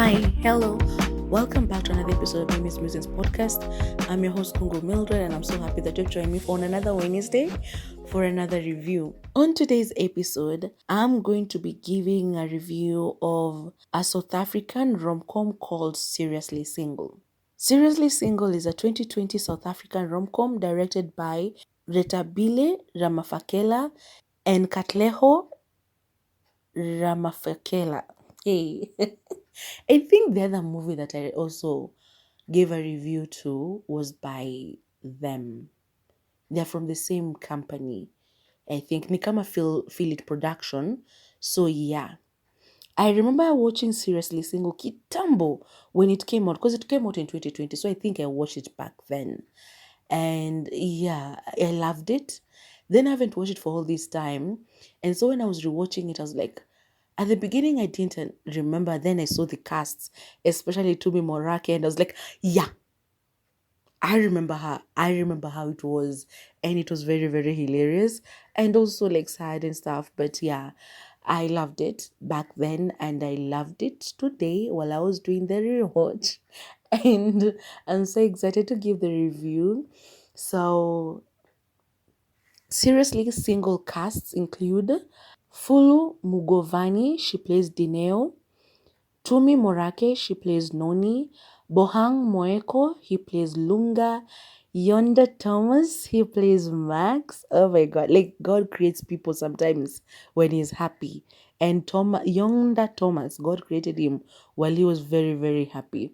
Hi, hello. Welcome back to another episode of Musings podcast. I'm your host Kungo Mildred, and I'm so happy that you've joined me on another Wednesday for another review. On today's episode, I'm going to be giving a review of a South African rom-com called Seriously Single. Seriously Single is a 2020 South African rom-com directed by Retabile Ramafakela and Katleho Ramafakela. Hey. I think the other movie that I also gave a review to was by them. They're from the same company. I think Nikama Feel It Production. So yeah. I remember watching Seriously Single Kitambo when it came out, because it came out in 2020. So I think I watched it back then. And yeah, I loved it. Then I haven't watched it for all this time. And so when I was rewatching it, I was like, at the beginning, I didn't remember. Then I saw the casts, especially Tumi Morake, and I was like, yeah, I remember her. I remember how it was. And it was very, very hilarious and also like sad and stuff. But yeah, I loved it back then and I loved it today while I was doing the rewatch. And I'm so excited to give the review. So, Seriously Single casts include Fulu Mugovani, she plays Dineo. Tumi Morake, she plays Noni. Bohang Moeko, he plays Lunga. Yonda Thomas, he plays Max. Oh my God, like God creates people sometimes when he's happy. And Yonda Thomas, God created him while he was very, very happy.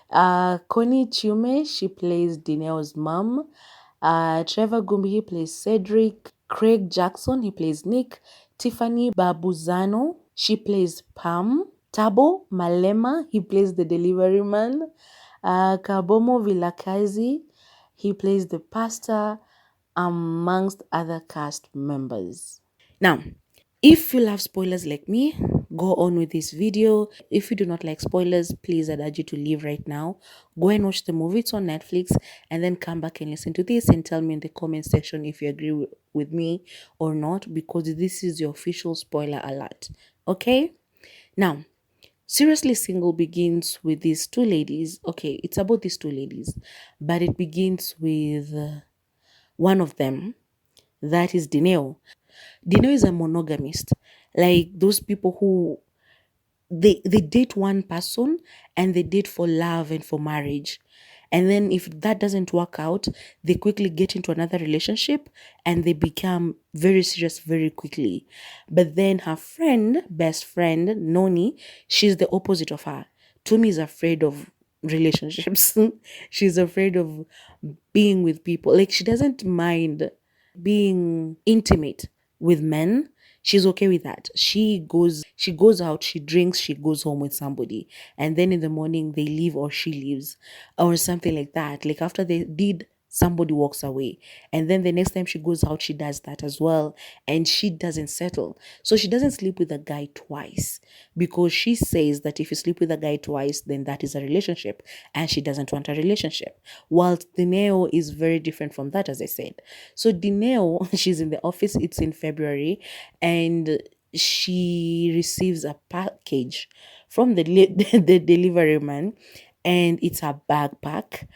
Connie Chiume, she plays Dineo's mom. Trevor Gumbi, he plays Cedric. Craig Jackson, he plays Nick. Tiffany Babuzano, she plays Pam. Tabo Malema, he plays the delivery man. Kabomo Vilakazi, he plays the pastor, amongst other cast members. Now, if you love spoilers like me, go on with this video. If you do not like spoilers, please, I'd urge you to leave right now. Go and watch the movie. It's on Netflix, and then come back and listen to this and tell me in the comment section if you agree with me or not, because this is your official spoiler alert. Okay? Now, Seriously Single begins with these two ladies. Okay, it's about these two ladies, but it begins with one of them, that is Dineo. Dineo is a monogamist, like those people who they date one person and they date for love and for marriage. And then if that doesn't work out, they quickly get into another relationship and they become very serious very quickly. But then her friend, best friend, Noni, she's the opposite of her. Tumi is afraid of relationships. She's afraid of being with people. Like, she doesn't mind being intimate with men. She's okay with that. She goes out, she drinks, she goes home with somebody, and then in the morning they leave or she leaves or something like that. Like after they did, somebody walks away, and then the next time she goes out she does that as well, and she doesn't settle. So she doesn't sleep with a guy twice, because she says that if you sleep with a guy twice, then that is a relationship, and she doesn't want a relationship. Whilst Dineo is very different from that, as I said. So Dineo, she's in the office, it's in February, and she receives a package from the the delivery man, and it's a backpack.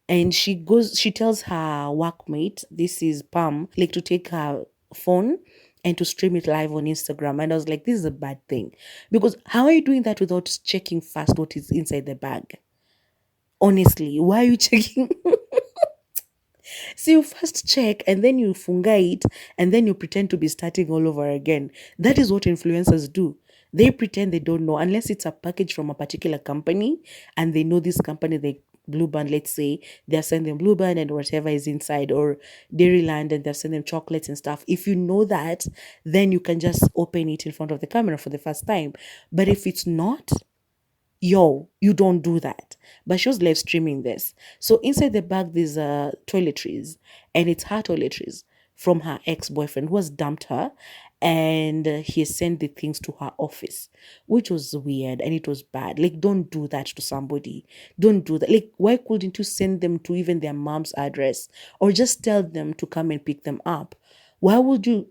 And she tells her workmate, this is Pam, like to take her phone and to stream it live on Instagram. And I was like, this is a bad thing, because how are you doing that without checking first what is inside the bag? Honestly, why are you checking? So you first check and then you funga it and then you pretend to be starting all over again. That is what influencers do. They pretend they don't know, unless it's a package from a particular company and they know this company, they Blue Band, let's say, they're sending Blue Band and whatever is inside, or Dairyland and they're sending chocolates and stuff. If you know that, then you can just open it in front of the camera for the first time. But if it's not, yo, you don't do that. But she was live streaming this. So inside the bag, there's toiletries, and it's her toiletries from her ex-boyfriend who has dumped her, and he sent the things to her office, which was weird and it was bad. Like, don't do that to somebody. Don't do that. Like, why couldn't you send them to even their mom's address, or just tell them to come and pick them up? Why would you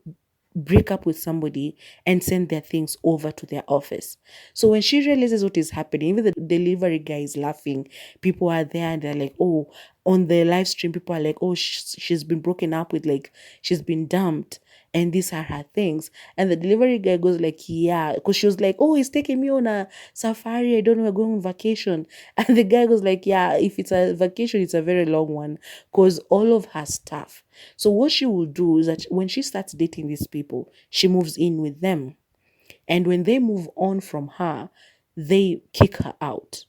break up with somebody and send their things over to their office. So when she realizes what is happening, even the delivery guy is laughing. People are there and they're like, oh, on the live stream, people are like, oh, she's been broken up with, like, she's been dumped. And these are her things. And the delivery guy goes like, yeah, because she was like, oh, he's taking me on a safari. I don't know, we're going on vacation. And the guy goes like, yeah, if it's a vacation, it's a very long one because all of her stuff. So what she will do is that when she starts dating these people, she moves in with them. And when they move on from her, they kick her out.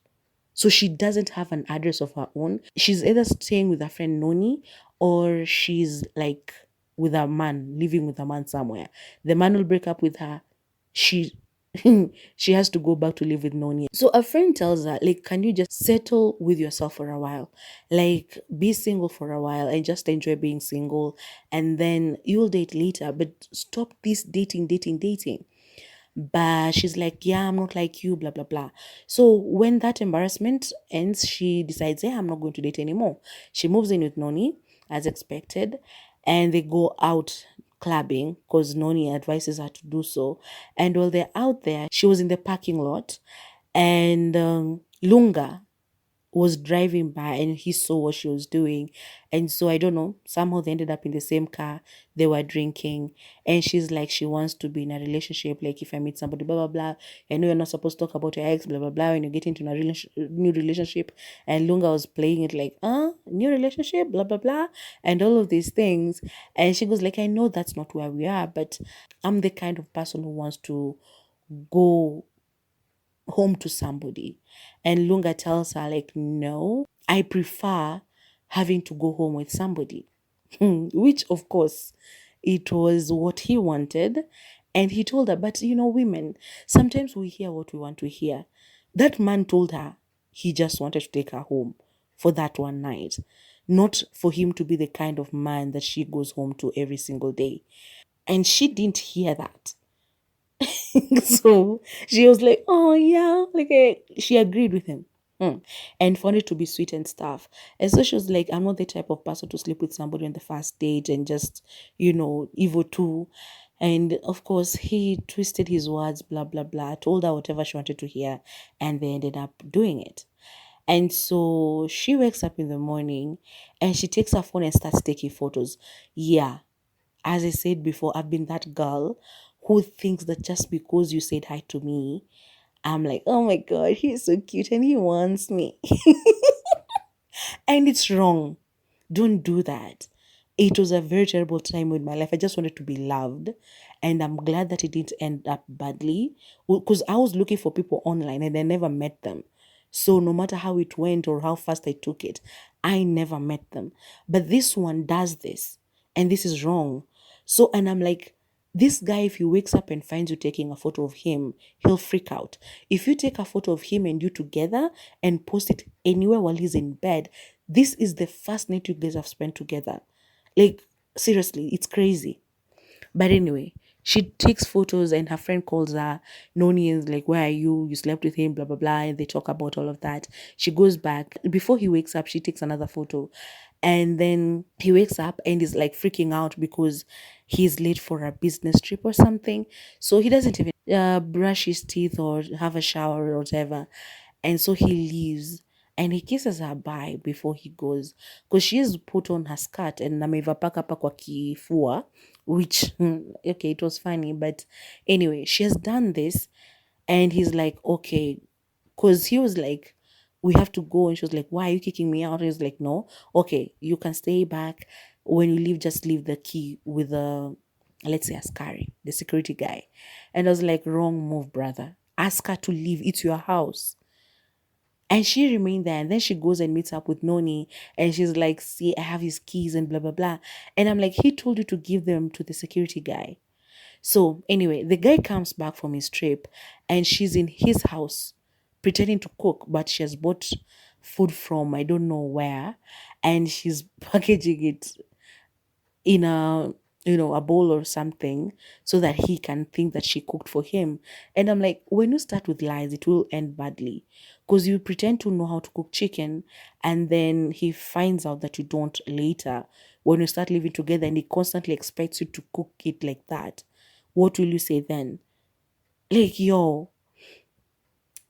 So she doesn't have an address of her own. She's either staying with her friend Noni or she's like with a man, living with a man somewhere. The man will break up with her. She she has to go back to live with Noni. So a friend tells her, like, can you just settle with yourself for a while? Like, be single for a while and just enjoy being single, and then you'll date later. But stop this dating. But she's like, yeah, I'm not like you, blah blah blah. So when that embarrassment ends, she decides, yeah, I'm not going to date anymore. She moves in with Noni as expected, and they go out clubbing because Noni advises her to do so. And while they're out there, she was in the parking lot, and Lunga was driving by and he saw what she was doing. And so I don't know, somehow they ended up in the same car. They were drinking. And she's like, she wants to be in a relationship. Like, if I meet somebody, blah, blah, blah. I know you're not supposed to talk about your ex, blah, blah, blah, when you get into a new relationship. And Lunga was playing it like, new relationship, blah, blah, blah. And all of these things. And she goes like, I know that's not where we are, but I'm the kind of person who wants to go home to somebody. And Lunga tells her, like, no, I prefer having to go home with somebody. Which, of course, it was what he wanted. And he told her, but women, sometimes we hear what we want to hear. That man told her he just wanted to take her home for that one night, not for him to be the kind of man that she goes home to every single day. And she didn't hear that. So she was like, oh yeah, like she agreed with him. And found it to be sweet and stuff. And so she was like, I'm not the type of person to sleep with somebody on the first date and just, evil too. And of course, he twisted his words, blah, blah, blah, told her whatever she wanted to hear, and they ended up doing it. And so she wakes up in the morning and she takes her phone and starts taking photos. Yeah, as I said before, I've been that girl who thinks that just because you said hi to me, I'm like, oh my God, he's so cute and he wants me. And it's wrong. Don't do that. It was a very terrible time in my life. I just wanted to be loved. And I'm glad that it didn't end up badly. Because I was looking for people online and I never met them. So no matter how it went or how fast I took it, I never met them. But this one does this. And this is wrong. So, and I'm like, this guy, if he wakes up and finds you taking a photo of him, he'll freak out. If you take a photo of him and you together and post it anywhere while he's in bed, this is the first night you guys have spent together. Like, seriously, it's crazy. But anyway, she takes photos and her friend calls her. Noni is like, where are you? You slept with him, blah, blah, blah. And they talk about all of that. She goes back. Before he wakes up, she takes another photo. And then he wakes up and is like freaking out because he's late for a business trip or something. So he doesn't even brush his teeth or have a shower or whatever. And so he leaves and he kisses her bye before he goes because she has put on her skirt and ameivapaka hapa kwa kifua, which okay, it was funny, but anyway, she has done this. And he's like, okay, because he was like, we have to go. And she was like, why are you kicking me out? And he's like, no, okay, you can stay back. When you leave, just leave the key with the, let's say, Askari, the security guy. And I was like, wrong move, brother. Ask her to leave. It's your house. And she remained there. And then she goes and meets up with Noni. And she's like, see, I have his keys and blah, blah, blah. And I'm like, he told you to give them to the security guy. So anyway, the guy comes back from his trip and she's in his house pretending to cook, but she has bought food from I don't know where, and she's packaging it in a bowl or something so that he can think that she cooked for him. And I'm like, when you start with lies, it will end badly because you pretend to know how to cook chicken and then he finds out that you don't later when you start living together, and he constantly expects you to cook it like that. what will you say then? Like, yo.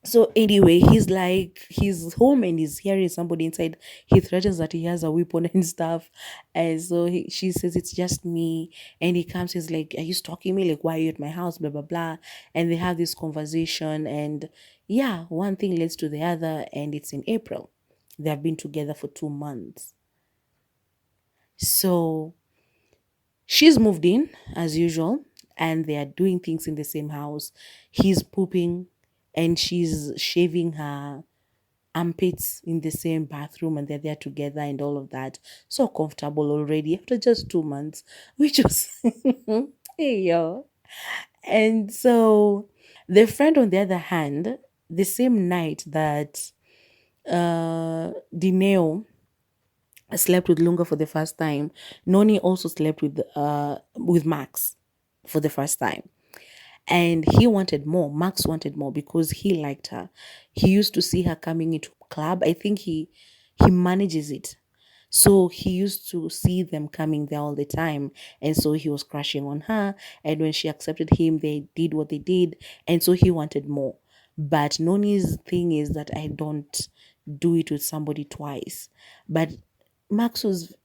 So anyway, he's like, he's home and he's hearing somebody inside. He threatens that he has a weapon and stuff. And so she says, it's just me. And he comes, he's like, are you stalking me? Like, why are you at my house? Blah, blah, blah. And they have this conversation. And yeah, one thing leads to the other. And it's in April. They have been together for 2 months. So she's moved in as usual. And they are doing things in the same house. He's pooping and she's shaving her armpits in the same bathroom, and they're there together and all of that. So comfortable already after just 2 months, which was hey yo. And so the friend, on the other hand, the same night that Dineo slept with Lunga for the first time, Noni also slept with Max for the first time. And he wanted more. Max wanted more because he liked her. He used to see her coming into club. I think he manages it. So he used to see them coming there all the time. And so he was crushing on her. And when she accepted him, they did what they did. And so he wanted more. But Noni's thing is that I don't do it with somebody twice. But Max was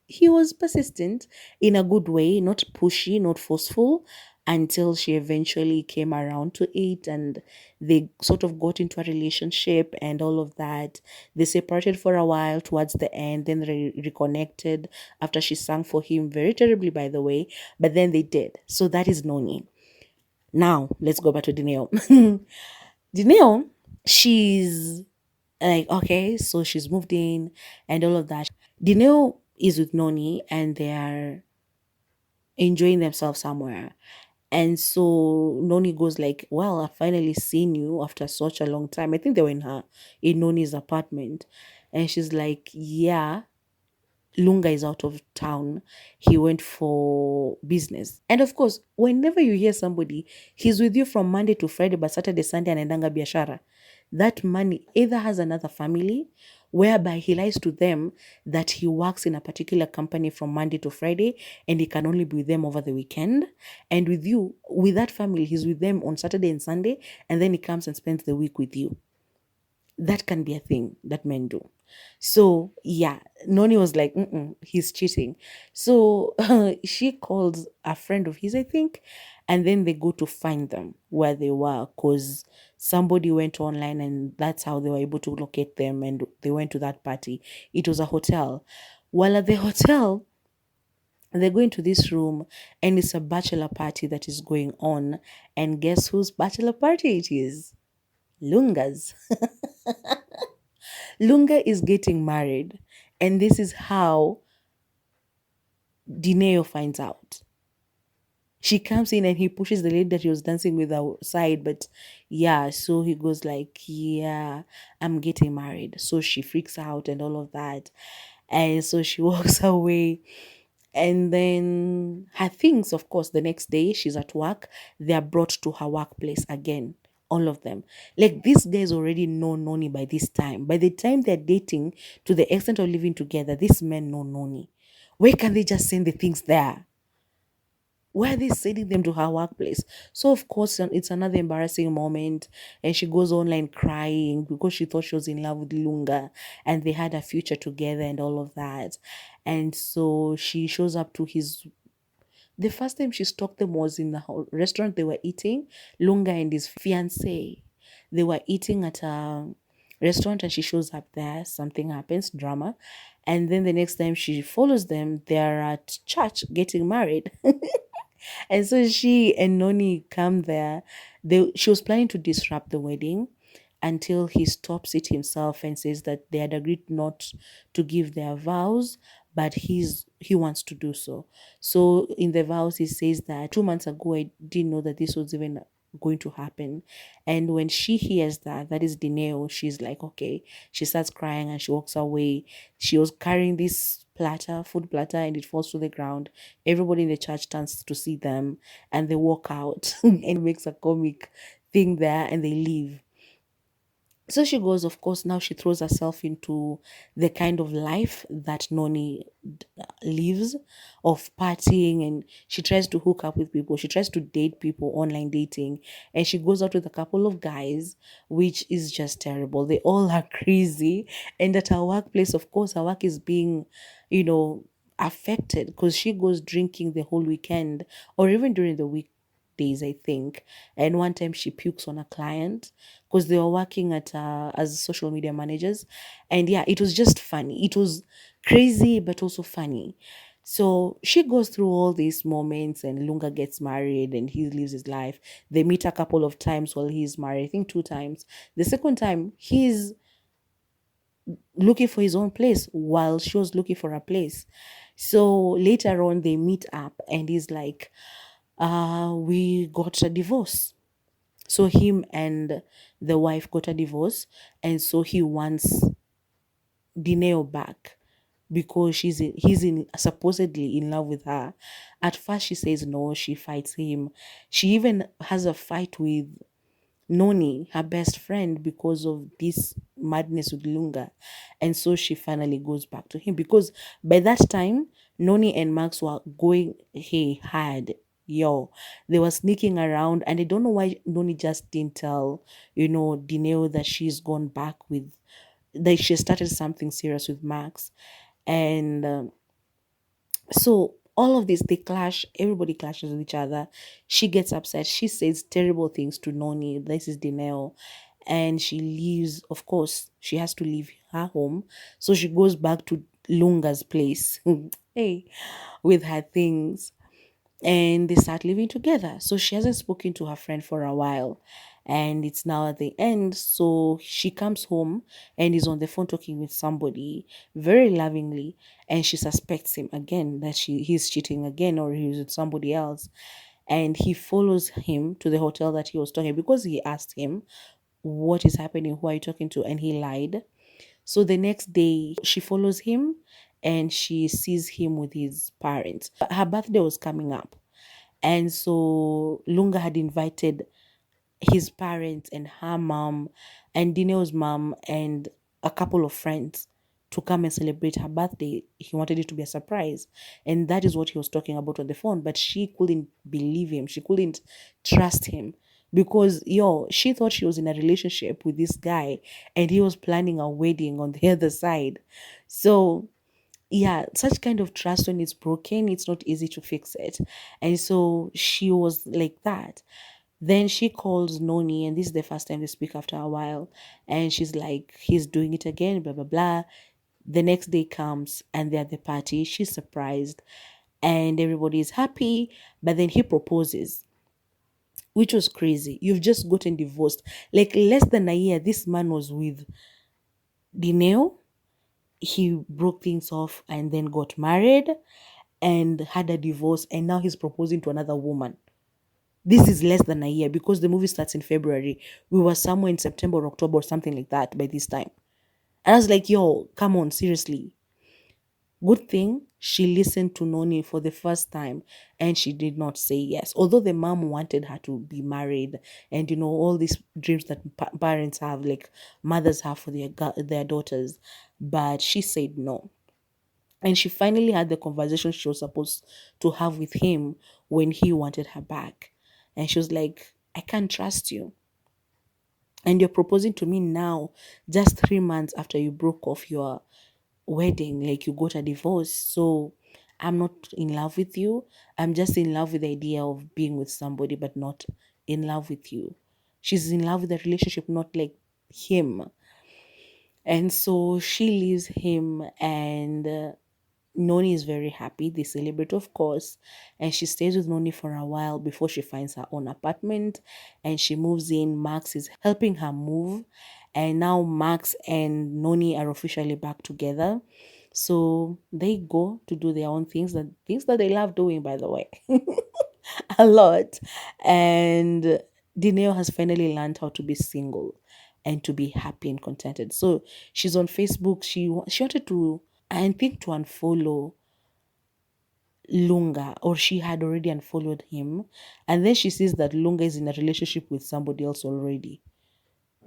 persistent in a good way, not pushy, not forceful, until she eventually came around to it and they sort of got into a relationship and all of that. They separated for a while towards the end, then they reconnected after she sang for him very terribly, by the way, but then they did. So that is Noni. Now let's go back to Dineo. Dineo, she's like, okay, so she's moved in and all of that. Dineo is with Noni and they are enjoying themselves somewhere. And so Noni goes like, well, I've finally seen you after such a long time. I think they were in Noni's apartment. And she's like, yeah, Lunga is out of town. He went for business. And of course, whenever you hear somebody, he's with you from Monday to Friday, but Saturday, Sunday, and Endanga Biashara, that money either has another family, whereby he lies to them that he works in a particular company from Monday to Friday and he can only be with them over the weekend. And with you, with that family, he's with them on Saturday and Sunday, and then he comes and spends the week with you. That can be a thing that men do. So yeah, Noni was like, he's cheating. So she calls a friend of his, I think, and then they go to find them where they were because somebody went online and that's how they were able to locate them. And they went to that party. It was a hotel. While at the hotel, they go into this room and it's a bachelor party that is going on. And guess whose bachelor party it is? Lunga's. Lunga is getting married, and this is how Dineo finds out. She comes in and he pushes the lady that he was dancing with outside, but yeah, so he goes like, yeah, I'm getting married. So she freaks out and all of that. And so she walks away. And then her things, of course, the next day she's at work, they are brought to her workplace again. All of them. Like these guys already know Noni by this time. By the time they're dating to the extent of living together, these men know Noni. Why can't they just send the things there? Why are they sending them to her workplace? So of course it's another embarrassing moment, and she goes online crying because she thought she was in love with Lunga and they had a future together and all of that. And so she shows up to his. The first time she stalked them was in the restaurant they were eating. Lunga and his fiance, they were eating at a restaurant and she shows up there. Something happens, drama. And then the next time she follows them, they're at church getting married. And so she and Noni come there. She was planning to disrupt the wedding until he stops it himself and says that they had agreed not to give their vows, but he wants to do so. So in the vows, he says that 2 months ago, I didn't know that this was even going to happen. And when she hears that is Dineo, she's like, okay. She starts crying and she walks away. She was carrying this food platter, and it falls to the ground. Everybody in the church turns to see them and they walk out and makes a comic thing there and they leave. So she goes, of course, now she throws herself into the kind of life that Noni lives, of partying, and she tries to hook up with people. She tries to date people, online dating, and she goes out with a couple of guys, which is just terrible. They all are crazy. And at her workplace, of course, her work is being, you know, affected because she goes drinking the whole weekend or even during the weekdays, I think. And one time she pukes on a client because they were working at as social media managers. And yeah, it was just funny. It was crazy but also funny. So she goes through all these moments, and Lunga gets married and he lives his life. They meet a couple of times while he's married, I think two times. The second time he's looking for his own place while she was looking for a place. So later on they meet up and he's like, we got a divorce. So him and the wife got a divorce, and so he wants Dineo back because he's in supposedly in love with her. At first she says no, she fights him. She even has a fight with Noni, her best friend, because of this madness with Lunga. And so she finally goes back to him because by that time, Noni and Max were going, hey, hard. Yo, they were sneaking around, and I don't know why Noni just didn't tell, Dineo that she's gone back with, that she started something serious with Max. And so all of this, they clash, everybody clashes with each other. She gets upset, she says terrible things to Noni, this is Dineo, and she leaves. Of course she has to leave her home, so she goes back to Lunga's place hey, with her things, and they start living together. So she hasn't spoken to her friend for a while, and it's now at the end. So she comes home and is on the phone talking with somebody very lovingly, and she suspects him again that he's cheating again or he's with somebody else. And he follows him to the hotel that he was talking, because he asked him, what is happening, who are you talking to, and he lied. So the next day, she follows him and she sees him with his parents. Her birthday was coming up. And so Lunga had invited his parents and her mom and Dineo's mom and a couple of friends to come and celebrate her birthday. He wanted it to be a surprise. And that is what he was talking about on the phone. But she couldn't believe him. She couldn't trust him because, she thought she was in a relationship with this guy and he was planning a wedding on the other side. So yeah, such kind of trust, when it's broken, it's not easy to fix it. And so she was like that. Then she calls Noni, and this is the first time they speak after a while. And she's like, he's doing it again, blah, blah, blah. The next day comes and they're at the party. She's surprised and everybody is happy. But then he proposes, which was crazy. You've just gotten divorced. Like less than a year, this man was with Dineo. He broke things off and then got married and had a divorce, and now he's proposing to another woman. This is less than a year because the movie starts in February. We were somewhere in September or October or something like that by this time. And I was like, yo, come on, seriously. Good thing she listened to Noni for the first time and she did not say yes. Although the mom wanted her to be married, and all these dreams that parents have, like mothers have for their daughters, but she said no. And she finally had the conversation she was supposed to have with him when he wanted her back. And she was like, I can't trust you. And you're proposing to me now, just 3 months after you broke off your wedding, like you got a divorce. So I'm not in love with you. I'm just in love with the idea of being with somebody, but not in love with you. She's in love with the relationship, not like him. And so she leaves him, and Noni is very happy. They celebrate, of course, and she stays with Noni for a while before she finds her own apartment and she moves in. Max is helping her move, and now Max and Noni are officially back together. So they go to do their own things that they love doing, by the way, a lot. And Dineo has finally learned how to be single and to be happy and contented. So she's on Facebook. She wanted to, I think, to unfollow Lunga, or she had already unfollowed him, and then she sees that Lunga is in a relationship with somebody else already.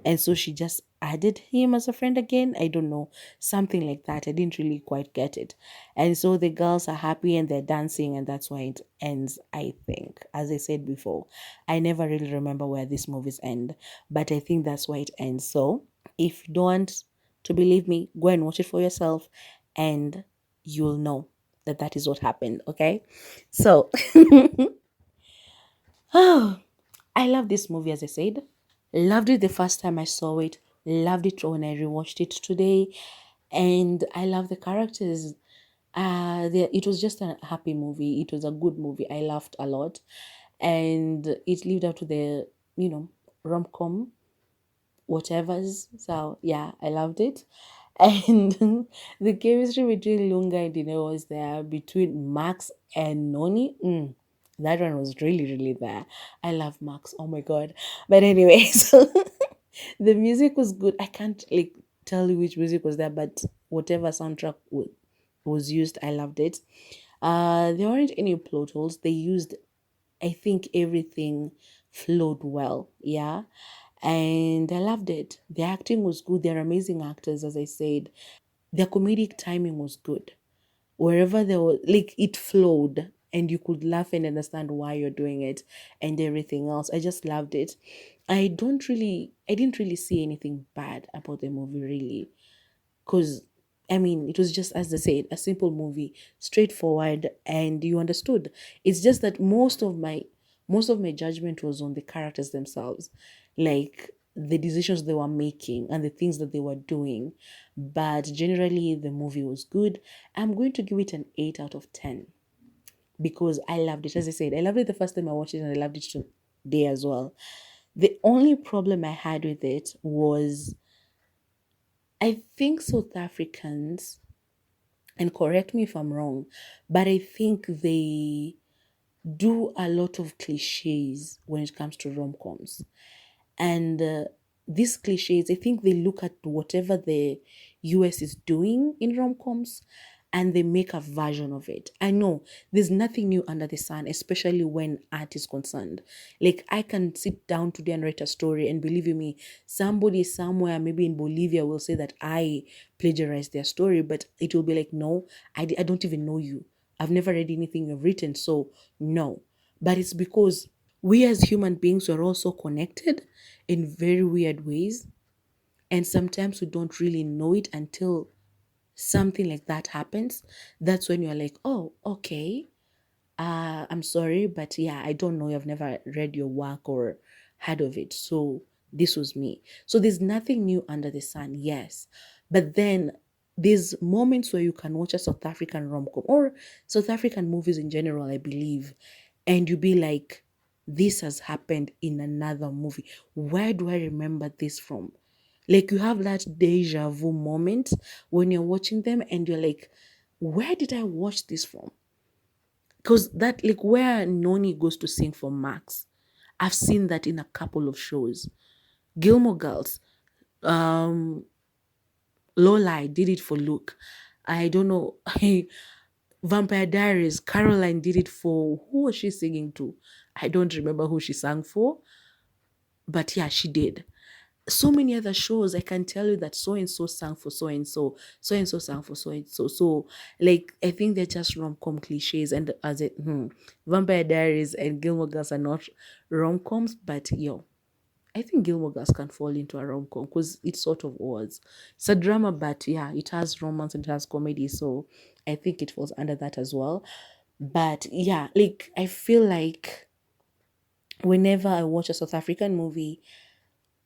And so she just added him as a friend again. I don't know, something like that. I didn't really quite get it. And so the girls are happy and they're dancing, and that's why it ends, I think. As I said before, I never really remember where these movies end, but I think that's why it ends. So if you don't want to believe me, go and watch it for yourself and you'll know that that is what happened. Okay. So, oh, I love this movie, as I said. Loved it the first time I saw it. Loved it when I rewatched it today. And I love the characters. It was just a happy movie. It was a good movie. I laughed a lot. And it lived up to the, rom-com whatever's. So yeah, I loved it. And the chemistry between Lunga and Dine was there, between Max and Noni. That one was really, really there. I love Max. Oh my god. But anyway, so the music was good. I can't like tell you which music was there, but whatever soundtrack was used, I loved it. There weren't any plot holes. They used, I think, everything flowed well. Yeah, and I loved it. The acting was good. They're amazing actors, as I said. Their comedic timing was good. Wherever there was, like, it flowed and you could laugh and understand why you're doing it and everything else. I just loved it. I didn't really see anything bad about the movie, really. Because, I mean, it was just, as I said, a simple movie, straightforward, and you understood. It's just that most of my judgment was on the characters themselves, like the decisions they were making and the things that they were doing. But generally, the movie was good. I'm going to give it an 8 out of 10 because I loved it. As I said, I loved it the first time I watched it, and I loved it today as well. The only problem I had with it was, I think South Africans, and correct me if I'm wrong, but I think they do a lot of cliches when it comes to rom-coms. And these cliches, I think they look at whatever the US is doing in rom-coms and they make a version of it. I know there's nothing new under the sun, especially when art is concerned. Like, I can sit down today and write a story, and believe you me, somebody somewhere, maybe in Bolivia, will say that I plagiarized their story, but it will be like, no, I don't even know you. I've never read anything you've written, so no. But it's because we as human beings are also connected in very weird ways. And sometimes we don't really know it until something like that happens. That's when you're like, oh, okay. I'm sorry, but yeah, I don't know. I've never read your work or heard of it. So this was me. So there's nothing new under the sun, yes. But then there's moments where you can watch a South African rom-com or South African movies in general, I believe, and you be like, this has happened in another movie. Where do I remember this from? Like, you have that deja vu moment when you're watching them and you're like, where did I watch this from? Because that, like, where Noni goes to sing for Max, I've seen that in a couple of shows. Gilmore Girls, um, Lola did it for Luke. I don't know. Vampire Diaries, Caroline did it for, who was she singing to? I don't remember who she sang for, but yeah, she did. So many other shows, I can tell you that so and so sang for so and so, so and so sang for so and so. So, like, I think they're just rom-com cliches. And Vampire Diaries and Gilmore Girls are not rom-coms, but yo, I think Gilmore Girls can fall into a rom-com because it sort of was. It's a drama, but yeah, it has romance and it has comedy. So I think it falls under that as well. But yeah, like, I feel like whenever I watch a South African movie,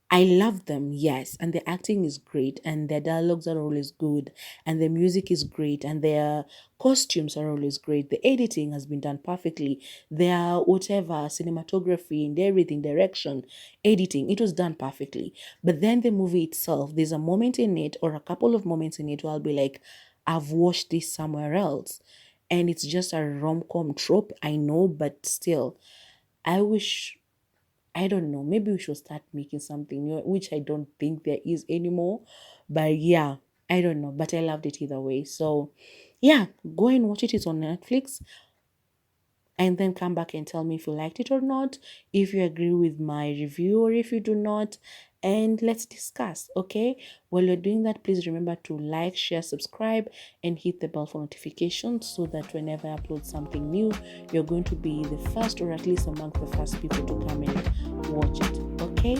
I love them, yes, and the acting is great, and their dialogues are always good, and the music is great, and their costumes are always great. The editing has been done perfectly. Their whatever cinematography and everything, direction, editing, it was done perfectly. But then the movie itself, there's a moment in it or a couple of moments in it where I'll be like, I've watched this somewhere else, and it's just a rom com trope. I know, but still, I wish, I don't know. Maybe we should start making something new, which I don't think there is anymore. But yeah, I don't know. But I loved it either way. So yeah, go and watch it. It's on Netflix. And then come back and tell me if you liked it or not, if you agree with my review or if you do not. and let's discuss. Okay, while you're doing that, please remember to like, share, subscribe, and hit the bell for notifications so that whenever I upload something new, you're going to be the first, or at least among the first people to come and watch it. Okay,